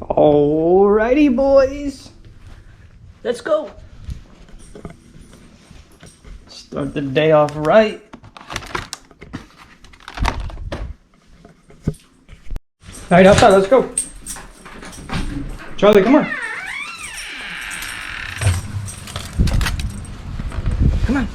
Alrighty, boys. Let's go. Start the day off right. Alright, outside, let's go. Charlie, come on. Come on.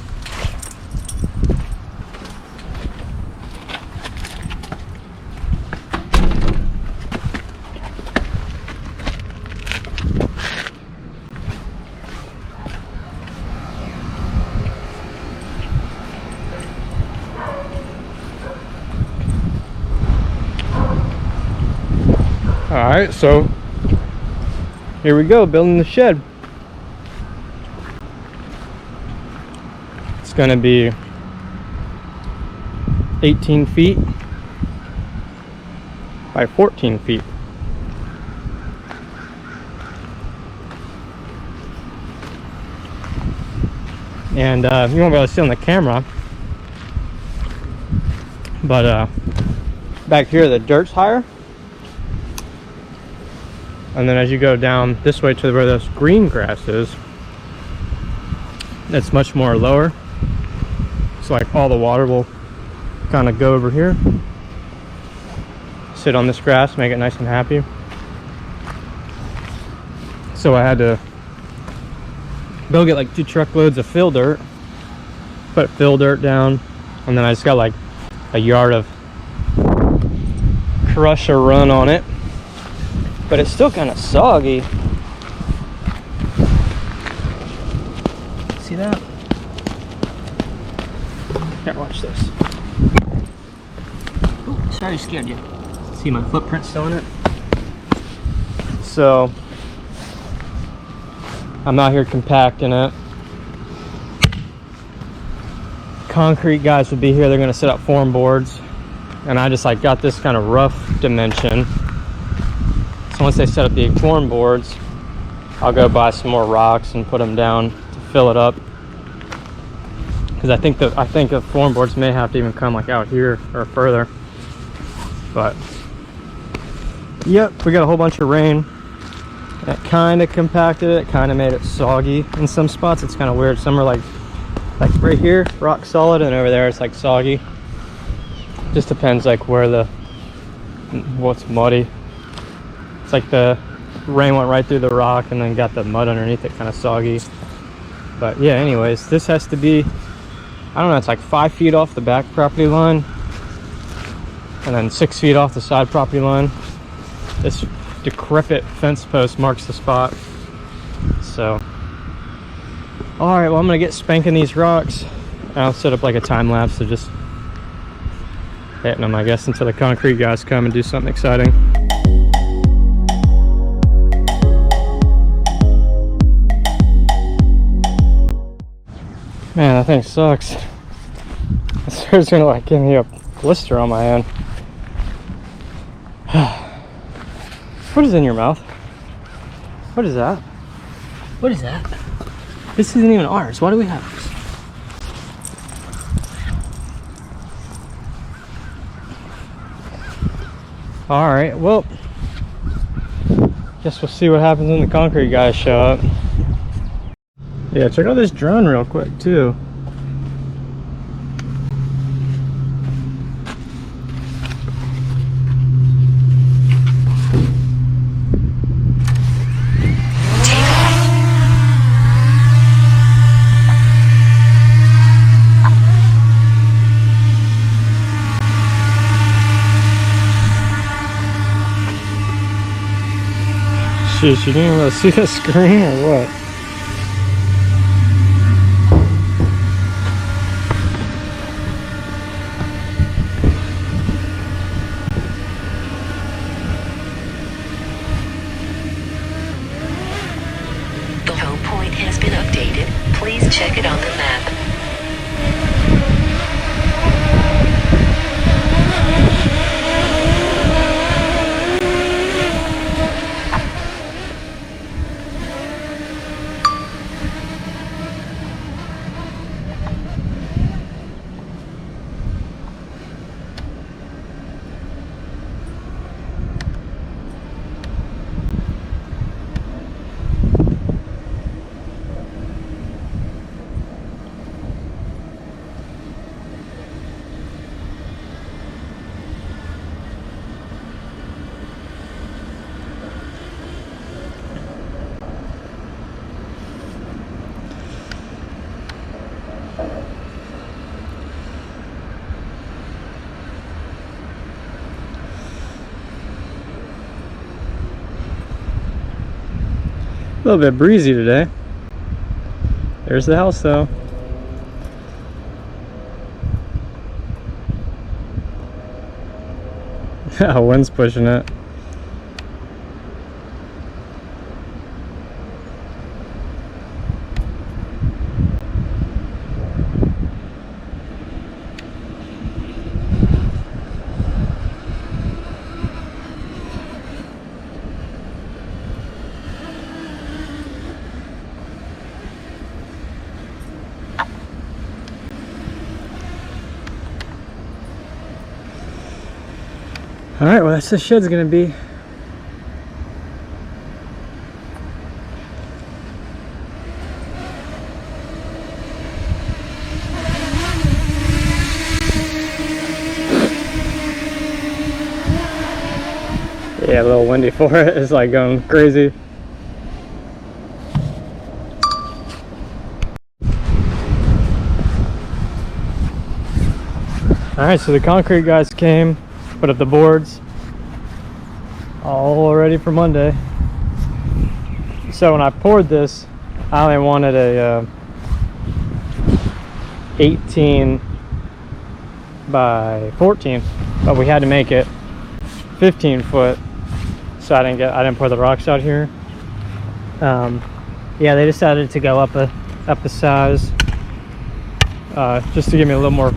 Alright, so here we go, building the shed. It's gonna be 18 feet by 14 feet. And you won't be able to see on the camera, but back here the dirt's higher. And then as you go down this way to where this green grass is, it's much more lower. So like all the water will kind of go over here, sit on this grass, make it nice and happy. So I had to go get like 2 truckloads of fill dirt, put fill dirt down, and then I just got like a yard of crush or run on it. But it's still kind of soggy. See that? Here, watch this. Ooh, sorry I scared you. See my footprint still in it? So, I'm out here compacting it. Concrete guys will be here. They're gonna set up form boards. And I just like got this kind of rough dimension. Once they set up the form boards, I'll go buy some more rocks and put them down to fill it up. Because I think the form boards may have to even come like out here or further. But yep, we got a whole bunch of rain. It kind of compacted it, kind of made it soggy in some spots. It's kind of weird. Some are like right here, rock solid, and over there it's like soggy. Just depends like where what's muddy. It's like the rain went right through the rock and then got the mud underneath it kind of soggy. But yeah, anyways, this has to be, I don't know, it's like 5 feet off the back property line and then 6 feet off the side property line. This decrepit fence post marks the spot. So, all right, well, I'm gonna get spanking these rocks. I'll set up like a time lapse of just hitting them, I guess, until the concrete guys come and do something exciting. Man, that thing sucks. I swear it's gonna like give me a blister on my hand. What is in your mouth? What is that? What is that? This isn't even ours. Why do we have this? Alright, well, guess we'll see what happens when the concrete guys show up. Yeah, check out this drone real quick too. Jeez, you didn't really see the screen or what? Check it on the map. A little bit breezy today. There's the house though. Wind's pushing it. All right, well, that's the shed's gonna be. Yeah, a little windy for it. It's like going crazy. All right, so the concrete guys came, put up the boards, all ready for Monday. So when I poured this, I only wanted a 18 by 14, but we had to make it 15 foot. So I didn't pour the rocks out here. Yeah, they decided to go up a size, just to give me a little more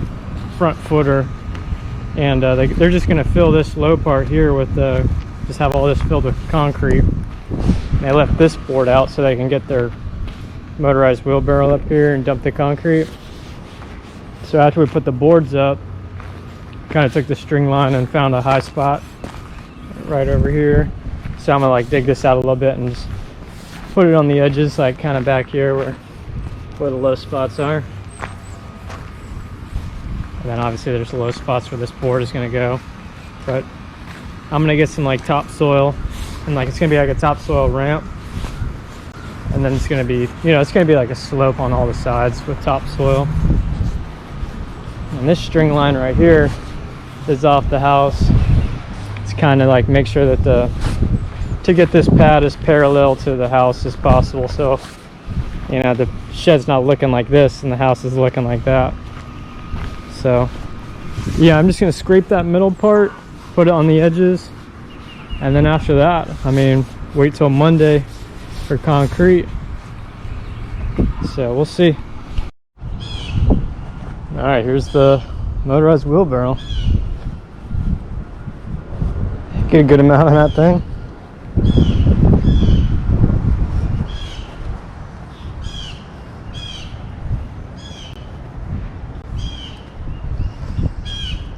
front footer, and they're just going to fill this low part here with just have all this filled with concrete. They left this board out so they can get their motorized wheelbarrow up here and dump the concrete. So after we put the boards up, kind of took the string line and found a high spot right over here. So I'm gonna like dig this out a little bit and just put it on the edges, like kind of back here where the low spots are. And then obviously there's low spots where this board is going to go, but I'm going to get some like topsoil, and like it's going to be like a topsoil ramp, and then it's going to be, it's going to be like a slope on all the sides with topsoil. And this string line right here is off the house. It's kind of like make sure that to get this pad as parallel to the house as possible, so the shed's not looking like this and the house is looking like that. So yeah, I'm just gonna scrape that middle part, put it on the edges, and then after that, wait till Monday for concrete. So we'll see. All right, here's the motorized wheelbarrow. Get a good amount of that thing.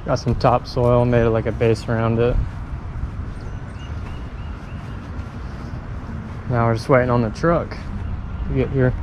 Got some topsoil, made it like a base around it. Now we're just waiting on the truck to get here.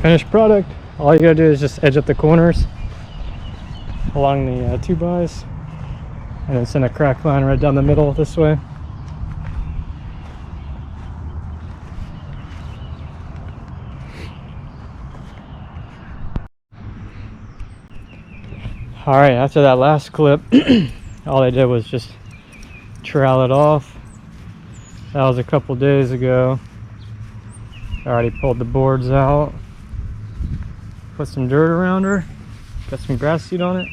finished product. All you gotta do is just edge up the corners along the 2x, and then send a crack line right down the middle this way. All right, after that last clip, all I did was just trowel it off. That was a couple days ago. I already pulled the boards out, put some dirt around her, got some grass seed on it.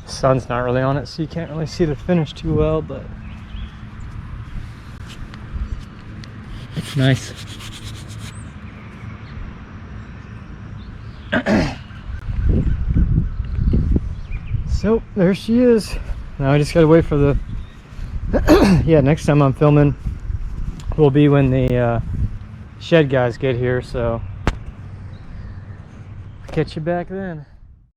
Sun's not really on it, so you can't really see the finish too well, but it's nice. So there she is. Now I just gotta wait for the yeah, next time I'm filming will be when the shed guys get here, so I'll catch you back then.